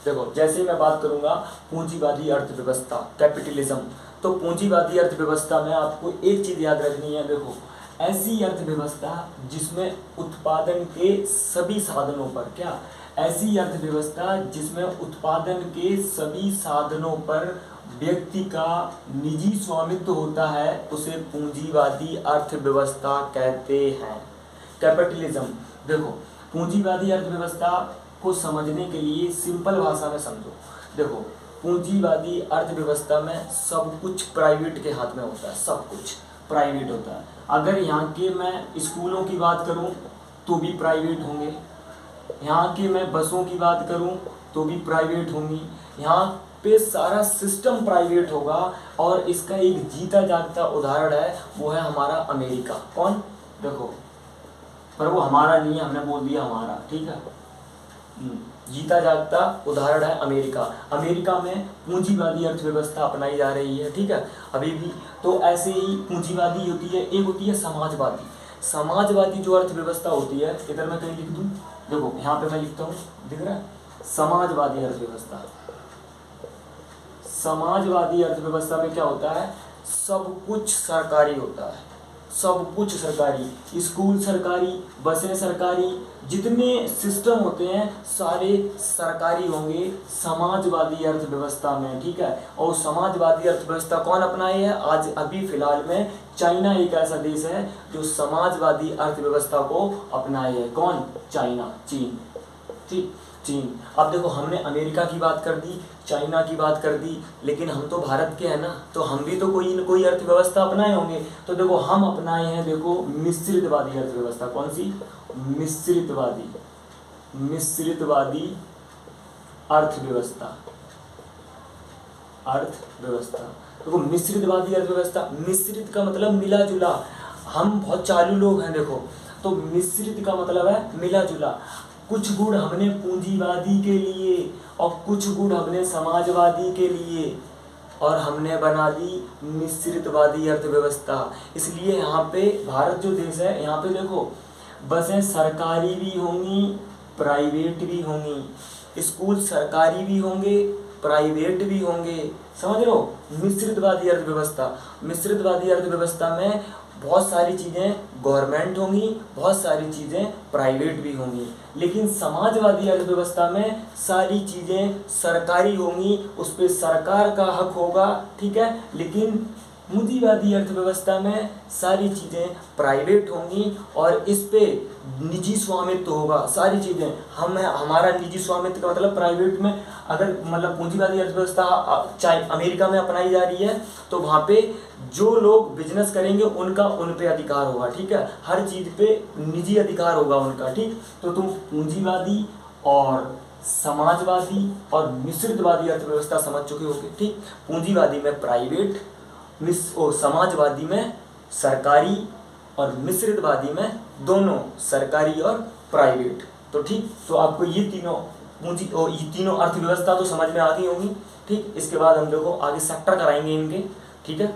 देखो जैसे मैं बात करूंगा पूंजीवादी अर्थव्यवस्था, कैपिटलिज्म, तो पूंजीवादी अर्थव्यवस्था में आपको एक चीज याद रखनी है। देखो ऐसी अर्थव्यवस्था जिसमें उत्पादन के सभी साधनों पर, क्या, ऐसी अर्थव्यवस्था जिसमें उत्पादन के सभी साधनों पर व्यक्ति का निजी स्वामित्व होता है, उसे पूंजीवादी अर्थव्यवस्था कहते हैं। कैपिटलिज्म, देखो पूंजीवादी अर्थव्यवस्था को समझने के लिए सिंपल भाषा में समझो। देखो पूंजीवादी अर्थव्यवस्था में सब कुछ प्राइवेट के हाथ में होता है, सब कुछ प्राइवेट होता है। अगर यहाँ के मैं स्कूलों की बात करूँ तो भी प्राइवेट होंगे, यहाँ के मैं बसों की बात करूँ तो भी प्राइवेट होंगी, यहाँ पे सारा सिस्टम प्राइवेट होगा। और इसका एक जीता जागता उदाहरण है, वो है हमारा अमेरिका। कौन, देखो, पर वो हमारा नहीं है, हमने बोल दिया हमारा, ठीक है। जीता जागता उदाहरण है अमेरिका। अमेरिका में पूंजीवादी अर्थव्यवस्था अपनाई जा रही है, ठीक है, अभी भी। तो ऐसे ही पूंजीवादी होती है, एक होती है समाजवादी। समाजवादी जो अर्थव्यवस्था होती है, इधर मैं कहीं लिख दूँ, देखो यहाँ पे मैं लिखता हूँ, दिख रहा है, समाजवादी अर्थव्यवस्था। समाजवादी अर्थव्यवस्था में क्या होता है, सब कुछ सरकारी होता है, सब कुछ सरकारी, स्कूल सरकारी, बसें सरकारी, जितने सिस्टम होते हैं सारे सरकारी होंगे समाजवादी अर्थव्यवस्था में, ठीक है। और समाजवादी अर्थव्यवस्था कौन अपनाए है, आज अभी फिलहाल में चाइना एक ऐसा देश है जो समाजवादी अर्थव्यवस्था को अपनाए है। कौन, चाइना, चीन, ठीक, चीन। अब देखो हमने अमेरिका की बात कर दी, चाइना की बात कर दी, लेकिन हम तो भारत के हैं ना, तो हम भी तो कोई न कोई अर्थव्यवस्था अपनाए होंगे। तो देखो हम अपनाए हैं, देखो मिश्रितवादी अर्थव्यवस्था। कौन सी, मिश्रितवादी, मिश्रितवादी अर्थव्यवस्था, अर्थव्यवस्था। देखो मिश्रितवादी अर्थव्यवस्था, मिश्रित का मतलब मिला जुला, हम बहुत चालू लोग हैं, देखो तो मिश्रित का मतलब है मिला जुला। कुछ गुण हमने पूंजीवादी के लिए और कुछ गुण हमने समाजवादी के लिए, और हमने बना दी मिश्रितवादी अर्थव्यवस्था। इसलिए यहाँ पे भारत जो देश है, यहाँ पे देखो बसें सरकारी भी होंगी, प्राइवेट भी होंगी, स्कूल सरकारी भी होंगे, प्राइवेट भी होंगे, समझ लो। मिश्रितवादी अर्थव्यवस्था, मिश्रितवादी अर्थव्यवस्था में बहुत सारी चीज़ें गवर्नमेंट होंगी, बहुत सारी चीज़ें प्राइवेट भी होंगी। लेकिन समाजवादी अर्थव्यवस्था में सारी चीज़ें सरकारी होंगी, उस पर सरकार का हक होगा, ठीक है। लेकिन पूंजीवादी अर्थव्यवस्था में सारी चीज़ें प्राइवेट होंगी और इस पे निजी स्वामित्व होगा, सारी चीज़ें हम, हमारा निजी स्वामित्व का मतलब प्राइवेट में, अगर मतलब पूंजीवादी अर्थव्यवस्था चाहे अमेरिका में अपनाई जा रही है तो वहाँ पे जो लोग बिजनेस करेंगे उनका उन पे अधिकार होगा, ठीक है, हर चीज़ पे निजी अधिकार होगा उनका, ठीक। तो तुम पूंजीवादी और समाजवादी और मिश्रितवादी अर्थव्यवस्था समझ चुके होगे, ठीक। पूंजीवादी में प्राइवेट, समाजवादी में सरकारी और मिश्रितवादी में दोनों सरकारी और प्राइवेट। तो ठीक, तो आपको ये तीनों अर्थव्यवस्था तो समझ में आ गई होंगी, ठीक। इसके बाद हम देखो आगे सेक्टर कराएंगे इनके, ठीक है।